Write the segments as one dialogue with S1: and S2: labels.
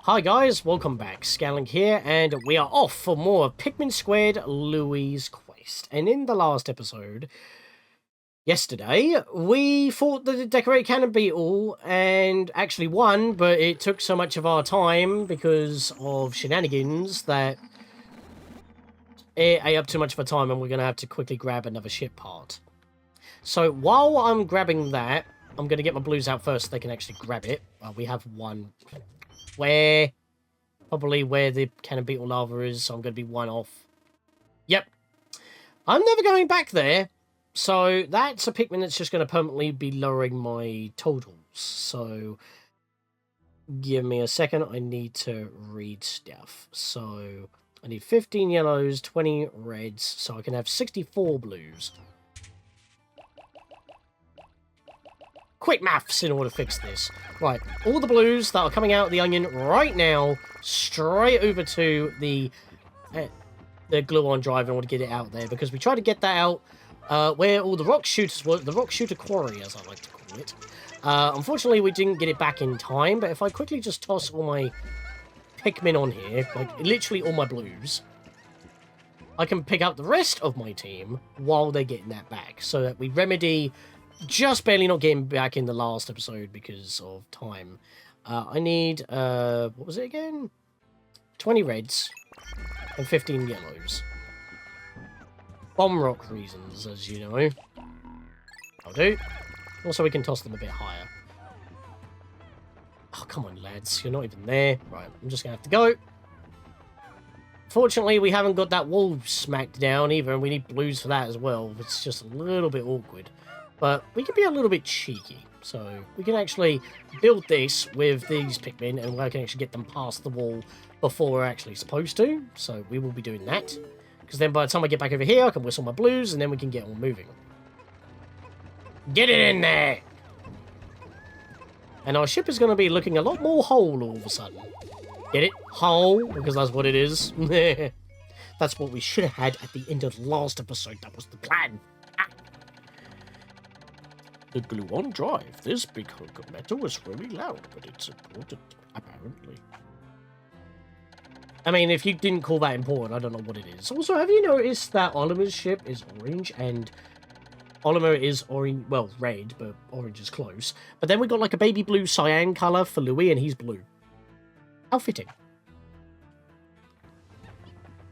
S1: Hi guys, welcome back. Scatlink here, and we are off for more of Pikmin Squared Louie's Quest. And in the last episode, yesterday, we fought the Decorated Cannon Beetle and actually won, but it took so much of our time because of shenanigans that it ate up too much of our time and we're going to have to quickly grab another ship part. So while I'm grabbing that, I'm going to get my blues out first so they can actually grab it. We have one... Probably where the Cannon Beetle lava is, so I'm going to be one off. Yep. I'm never going back there, so that's a Pikmin that's just going to permanently be lowering my totals. So, give me a second, I need to read stuff. So, I need 15 yellows, 20 reds, so I can have 64 blues. Quick maths in order to fix this. Right, all the blues that are coming out of the onion right now, straight over to the glue-on drive in order to get it out there, because we tried to get that out where all the rock shooters were, the rock shooter quarry, as I like to call it. Unfortunately, we didn't get it back in time, but if I quickly just toss all my Pikmin on here, like literally all my blues, I can pick up the rest of my team while they're getting that back, so that we remedy just barely not getting back in the last episode because of time. I need, what was it again? 20 reds and 15 yellows. Bomb rock reasons, as you know. I'll do. Also, we can toss them a bit higher. Oh, come on, lads. You're not even there. Right, I'm just going to have to go. Fortunately, we haven't got that wall smacked down either, and we need blues for that as well. It's just a little bit awkward. But we can be a little bit cheeky. So we can actually build this with these Pikmin, and I can actually get them past the wall before we're actually supposed to. So we will be doing that. Because then by the time I get back over here, I can whistle my blues, and then we can get on moving. Get it in there! And our ship is going to be looking a lot more whole all of a sudden. Get it? Whole, because that's what it is. That's what we should have had at the end of the last episode. That was the plan. The glue-on drive. This big hunk of metal is really loud, but it's important, apparently. I mean, if you didn't call that important, I don't know what it is. Also, have you noticed that Oliver's ship is orange, and Oliver is orange, well, red, but orange is close. But then we got like a baby blue cyan colour for Louie, and he's blue. How fitting.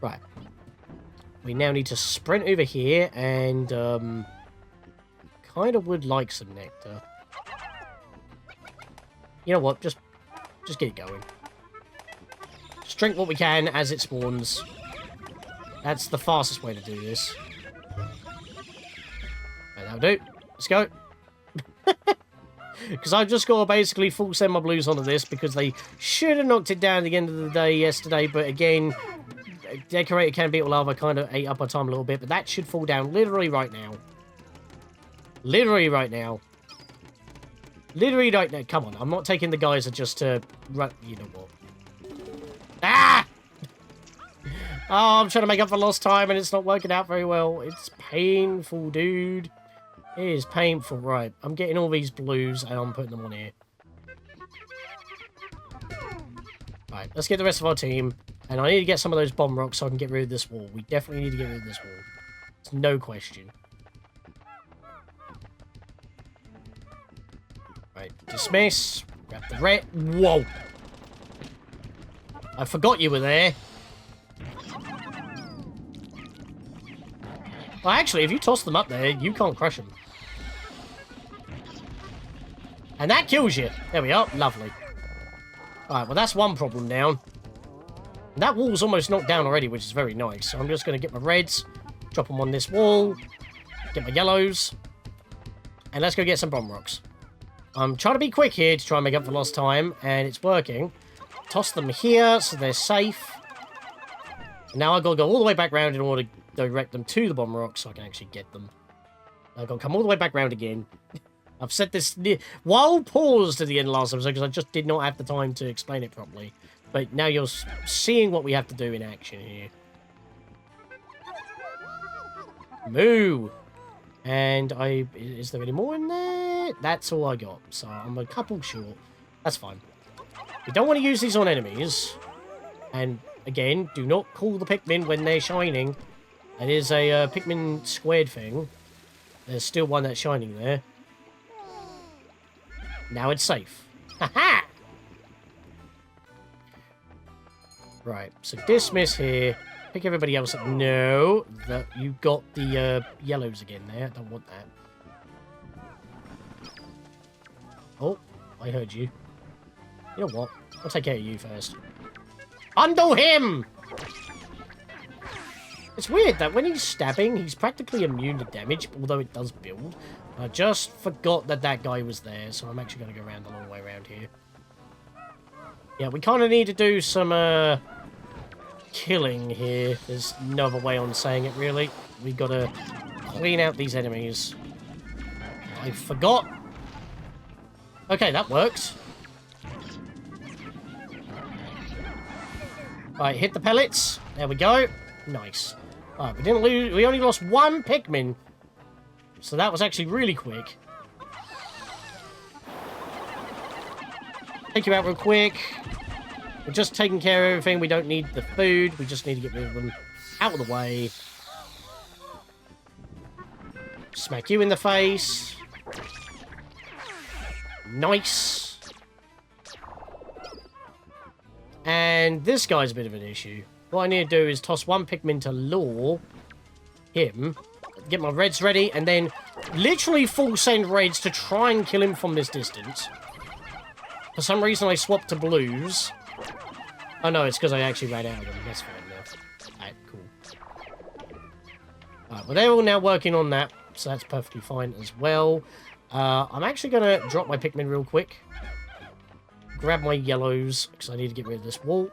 S1: Right. We now need to sprint over here, and, kind of would like some nectar. You know what? Just get it going. Just drink what we can as it spawns. That's the fastest way to do this. And that'll do. Let's go. Because I've just got to basically full send my blues onto this because they should have knocked it down at the end of the day yesterday. But again, Decorated Cannon Beetle lava kind of ate up our time a little bit. But that should fall down literally right now. Literally right now. Literally right now. Come on, I'm not taking the geyser just to run. You know what? Ah! Oh, I'm trying to make up for lost time and it's not working out very well. It's painful, dude. It is painful. Right, I'm getting all these blues and I'm putting them on here. Right, let's get the rest of our team. And I need to get some of those bomb rocks so I can get rid of this wall. We definitely need to get rid of this wall. There's no question. Right, dismiss. Grab the red. Whoa! I forgot you were there. Well, actually, if you toss them up there, you can't crush them. And that kills you. There we are. Lovely. Alright, well, that's one problem down. That wall's almost knocked down already, which is very nice. So I'm just going to get my reds, drop them on this wall, get my yellows, and let's go get some bomb rocks. I'm trying to be quick here to try and make up for lost time, and it's working. Toss them here so they're safe. Now I've got to go all the way back round in order to direct them to the bomb rocks so I can actually get them. I've got to come all the way back round again. I've said this while paused at the end of last episode because I just did not have the time to explain it properly. But now you're seeing what we have to do in action here. Moo! And is there any more in there? That's all I got. So I'm a couple short. That's fine. We don't want to use these on enemies. And, again, do not call the Pikmin when they're shining. That is a Pikmin squared thing. There's still one that's shining there. Now it's safe. Ha-ha! Right, so dismiss here. Pick everybody else up. No, that you got the yellows again there. I don't want that. Oh, I heard you. You know what? I'll take care of you first. Undo him! It's weird that when he's stabbing, he's practically immune to damage, although it does build. I just forgot that that guy was there, so I'm actually going to go around the long way around here. Yeah, we kind of need to do some killing here. There's no other way on saying it, really. We got to clean out these enemies. I forgot. Okay, that works. Alright, hit the pellets. There we go. Nice. Alright, we didn't lose. We only lost one Pikmin. So that was actually really quick. Take you out real quick. We're just taking care of everything. We don't need the food. We just need to get rid of them out of the way. Smack you in the face. Nice. And this guy's a bit of an issue. What I need to do is toss one Pikmin to lure him. Get my reds ready. And then literally full send reds to try and kill him from this distance. For some reason I swapped to blues. Oh no, it's because I actually ran out of them. That's fine now. Alright, cool. Alright, well they're all now working on that. So that's perfectly fine as well. I'm actually going to drop my Pikmin real quick. Grab my yellows, because I need to get rid of this wall.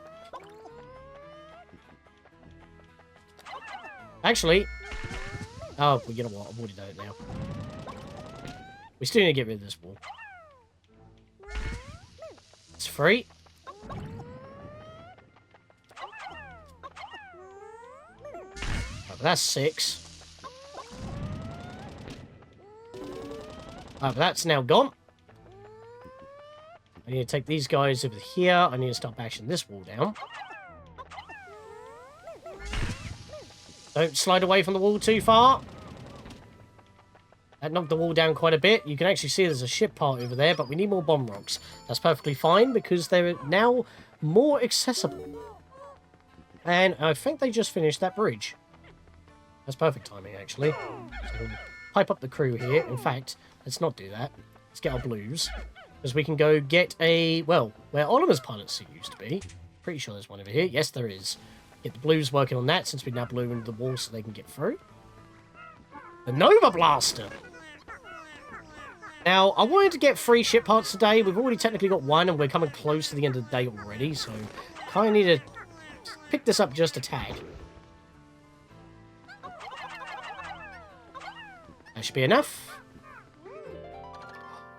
S1: Actually... Oh, well, you know what? I've already done it now. We still need to get rid of this wall. It's free. Oh, that's 6. But that's now gone. I need to take these guys over here. I need to start bashing this wall down. Don't slide away from the wall too far. That knocked the wall down quite a bit. You can actually see there's a ship part over there, but we need more bomb rocks. That's perfectly fine because they're now more accessible. And I think they just finished that bridge. That's perfect timing, actually. So we'll pipe up the crew here. In fact, let's not do that. Let's get our blues. Because we can go get a... Well, where Oliver's pilot seat used to be. Pretty sure there's one over here. Yes, there is. Get the blues working on that since we now blew into the wall so they can get through. The Nova Blaster! Now, I wanted to get 3 ship parts today. We've already technically got 1 and we're coming close to the end of the day already. So, kind of need to pick this up just a tag. That should be enough.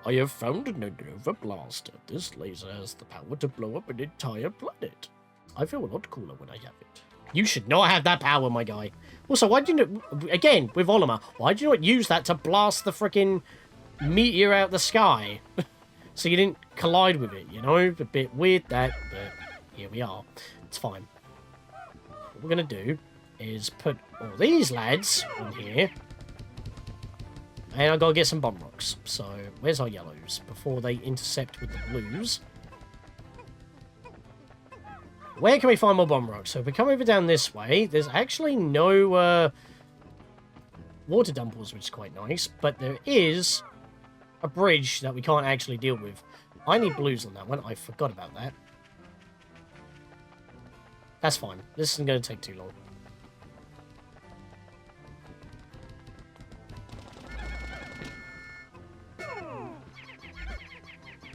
S1: I have found a Nova Blaster. This laser has the power to blow up an entire planet. I feel a lot cooler when I have it. You should not have that power, my guy. Also, why did you... Again, with Oliver, why did you not use that to blast the frickin' meteor out the sky? So you didn't collide with it, you know? A bit weird, that, but here we are. It's fine. What we're going to do is put all these lads on here. And I've got to get some bomb rocks. So, where's our yellows? Before they intercept with the blues. Where can we find more bomb rocks? So, if we come over down this way, there's actually no water dumpers, which is quite nice. But there is a bridge that we can't actually deal with. I need blues on that one. I forgot about that. That's fine. This isn't going to take too long.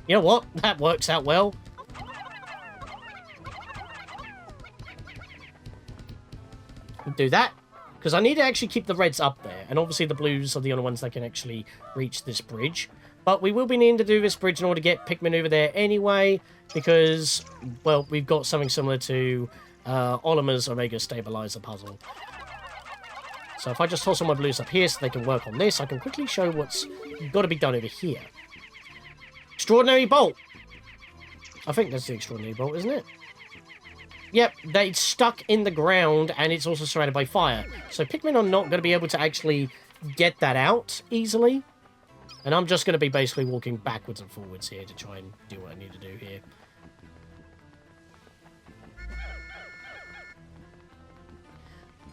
S1: You know what? That works out well. Do that. Because I need to actually keep the reds up there. And obviously the blues are the only ones that can actually reach this bridge. But we will be needing to do this bridge in order to get Pikmin over there anyway. Because, well, we've got something similar to Oliver's Omega Stabilizer puzzle. So if I just toss all my blues up here so they can work on this, I can quickly show what's got to be done over here. Extraordinary Bolt. I think that's the extraordinary bolt, isn't it? Yep, it's stuck in the ground, and it's also surrounded by fire. So Pikmin are not going to be able to actually get that out easily. And I'm just going to be basically walking backwards and forwards here to try and do what I need to do here.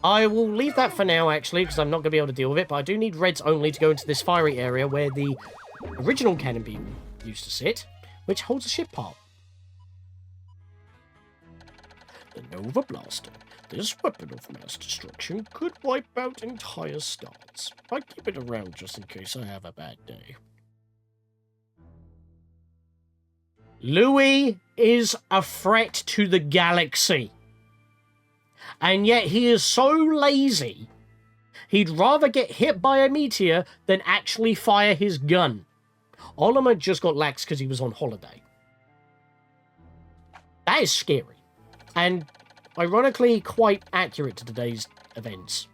S1: I will leave that for now, actually, because I'm not going to be able to deal with it. But I do need reds only to go into this fiery area where the original cannon beam used to sit, which holds a ship part. The Nova Blaster. This weapon of mass destruction could wipe out entire stars. I keep it around just in case I have a bad day. Louie is a threat to the galaxy. And yet he is so lazy, he'd rather get hit by a meteor than actually fire his gun. Olimar just got lax because he was on holiday. That is scary. And ironically, quite accurate to today's events.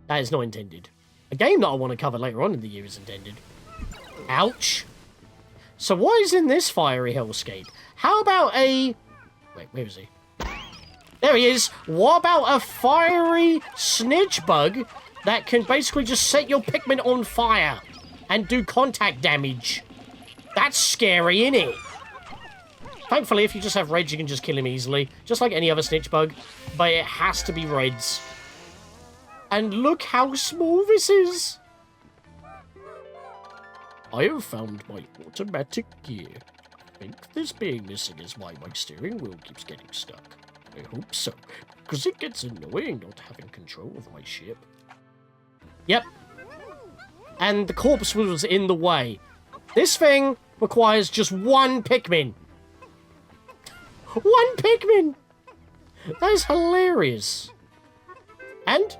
S1: That is not intended. A game that I want to cover later on in the year is intended. Ouch. So what is in this fiery hellscape? How about a... Wait, where is he? There he is. What about a fiery Snitchbug that can basically just set your Pikmin on fire and do contact damage? That's scary, isn't it? Thankfully, if you just have reds, you can just kill him easily. Just like any other Snitchbug. But it has to be reds. And look how small this is. I have found my automatic gear. I think this being missing is why my steering wheel keeps getting stuck. I hope so, because it gets annoying not having control of my ship. Yep. And the corpse was in the way. This thing requires just one Pikmin. One Pikmin! That is hilarious. And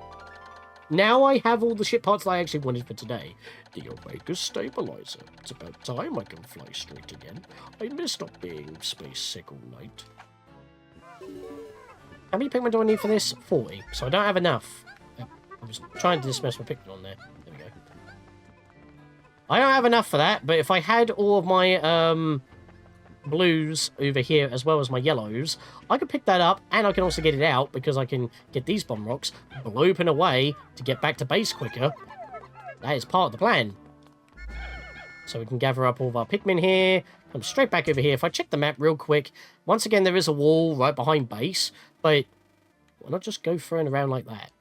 S1: now I have all the ship parts that I actually wanted for today. The Omega Stabilizer. It's about time I can fly straight again. I miss not being space sick all night. How many Pikmin do I need for this? 40. So I don't have enough. I was trying to dismiss my Pikmin on there. There we go. I don't have enough for that, but if I had all of my blues over here as well as my yellows, I could pick that up, and I can also get it out because I can get these bomb rocks, blooping away to get back to base quicker. That is part of the plan. So we can gather up all of our Pikmin here, come straight back over here. If I check the map real quick, once again there is a wall right behind base, but why not just go throwing around like that?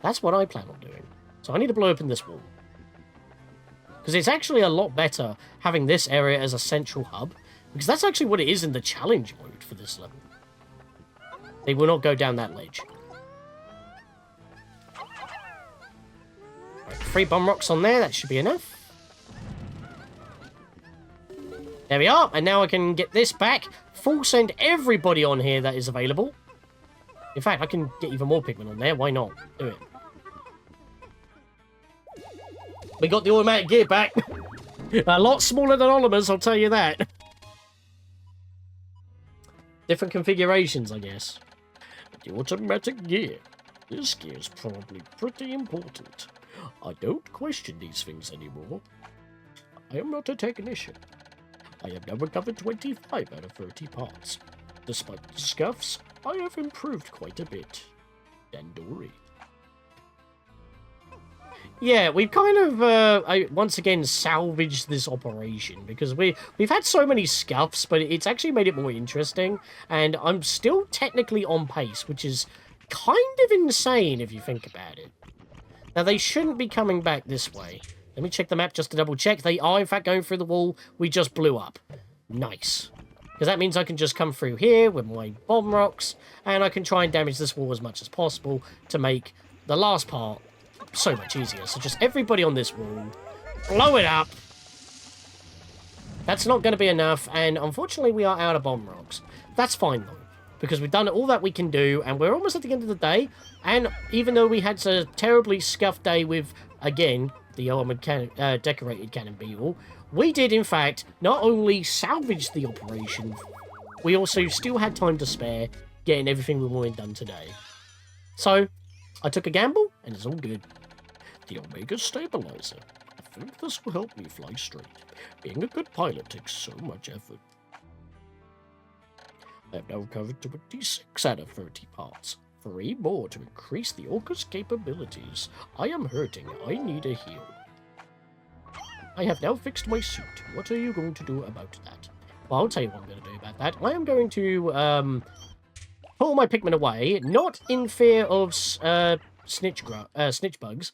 S1: That's what I plan on doing. So I need to blow open this wall. Because it's actually a lot better having this area as a central hub, because that's actually what it is in the challenge mode for this level. They will not go down that ledge. Right, 3 bomb rocks on there, that should be enough. There we are, and now I can get this back. Full send everybody on here that is available. In fact, I can get even more Pikmin on there. Why not? Do it. We got the automatic gear back. A lot smaller than Olimar's, I'll tell you that. Different configurations, I guess. The automatic gear. This gear is probably pretty important. I don't question these things anymore. I am not a technician. I have now recovered 25 out of 30 parts. Despite the scuffs, I have improved quite a bit. Dandori. Yeah, we've kind of, once again, salvaged this operation, because we've had so many scuffs, but it's actually made it more interesting, and I'm still technically on pace, which is kind of insane if you think about it. Now, they shouldn't be coming back this way. Let me check the map just to double check. They are, in fact, going through the wall we just blew up. Nice. Because that means I can just come through here with my bomb rocks, and I can try and damage this wall as much as possible to make the last part so much easier. So just everybody on this wall, blow it up. That's not going to be enough, and unfortunately we are out of bomb rocks. That's fine, though, because we've done all that we can do, and we're almost at the end of the day, and even though we had a terribly scuffed day with, again, the armored decorated cannon beetle, we did, in fact, not only salvage the operation, we also still had time to spare getting everything we wanted done today. So, I took a gamble, and it's all good. The Omega Stabilizer. I think this will help me fly straight. Being a good pilot takes so much effort. I've now recovered 26 out of 30 parts. 3 more to increase the orca's capabilities. I am hurting. I need a heal. I have now fixed my suit. What are you going to do about that? Well, I'll tell you what I'm going to do about that. I am going to put all my Pikmin away, not in fear of Snitchbugs.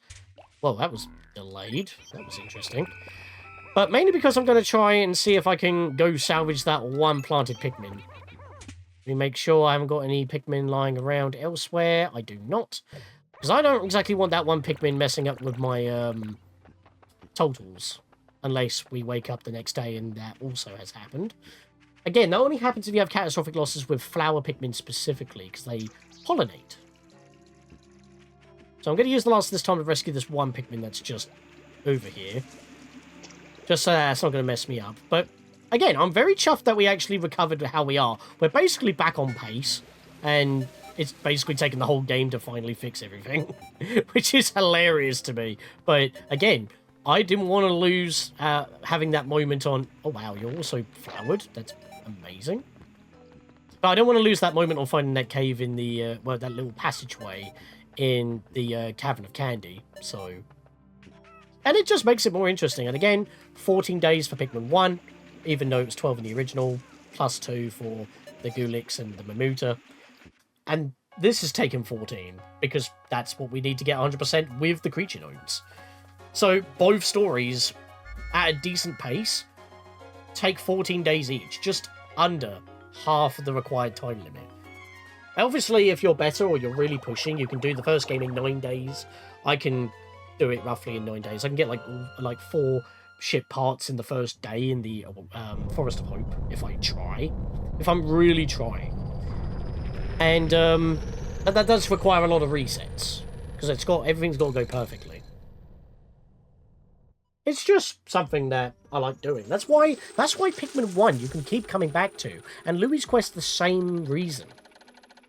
S1: Well, that was delayed. That was interesting. But mainly because I'm going to try and see if I can go salvage that one planted Pikmin. Let me make sure I haven't got any Pikmin lying around elsewhere. I do not. Because I don't exactly want that one Pikmin messing up with my totals. Unless we wake up the next day and that also has happened. Again, that only happens if you have catastrophic losses with flower Pikmin specifically, because they pollinate. So I'm going to use the last of this time to rescue this one Pikmin that's just over here. Just so that's not going to mess me up. But again, I'm very chuffed that we actually recovered how we are. We're basically back on pace. And it's basically taken the whole game to finally fix everything. Which is hilarious to me. But again, I didn't want to lose having that moment on... Oh, wow, you're also flowered. That's amazing. But I don't want to lose that moment on finding that cave in the... well, that little passageway in the Cavern of Candy. So... And it just makes it more interesting. And again, 14 days for Pikmin 1, even though it was 12 in the original, plus 2 for the Gulix and the Mamuta. And this has taken 14, because that's what we need to get 100% with the creature nodes. So both stories, at a decent pace, take 14 days each, just under half of the required time limit. Obviously, if you're better or you're really pushing, you can do the first game in 9 days. I can do it roughly in 9 days. I can get like 4 ship parts in the first day in the Forest of Hope, if I try. If I'm really trying. And that does require a lot of resets, because everything's got to go perfectly. It's just something that I like doing. That's why Pikmin 1 you can keep coming back to, and Louie's Quest the same reason.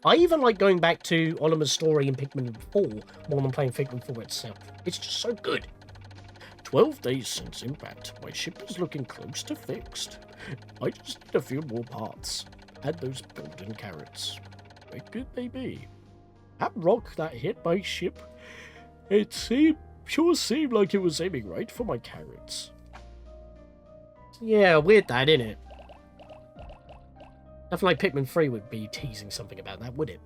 S1: I even like going back to Oliver's story in Pikmin 4 more than playing Pikmin 4 itself. It's just so good. 12 days since impact. My ship is looking close to fixed. I just need a few more parts. Add those golden carrots. Where could they be? That rock that hit my ship, sure seemed like it was aiming right for my carrots. Yeah, weird that, innit? Nothing like Pikmin 3 would be teasing something about that, would it?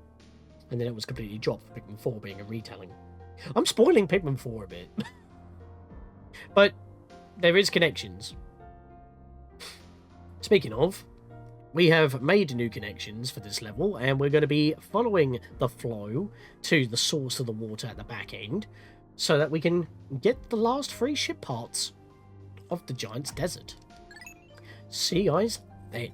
S1: And then it was completely dropped for Pikmin 4 being a retelling. I'm spoiling Pikmin 4 a bit. But there is connections. Speaking of, we have made new connections for this level, and we're going to be following the flow to the source of the water at the back end, so that we can get the last 3 ship parts of the Giant's Desert. See you guys then.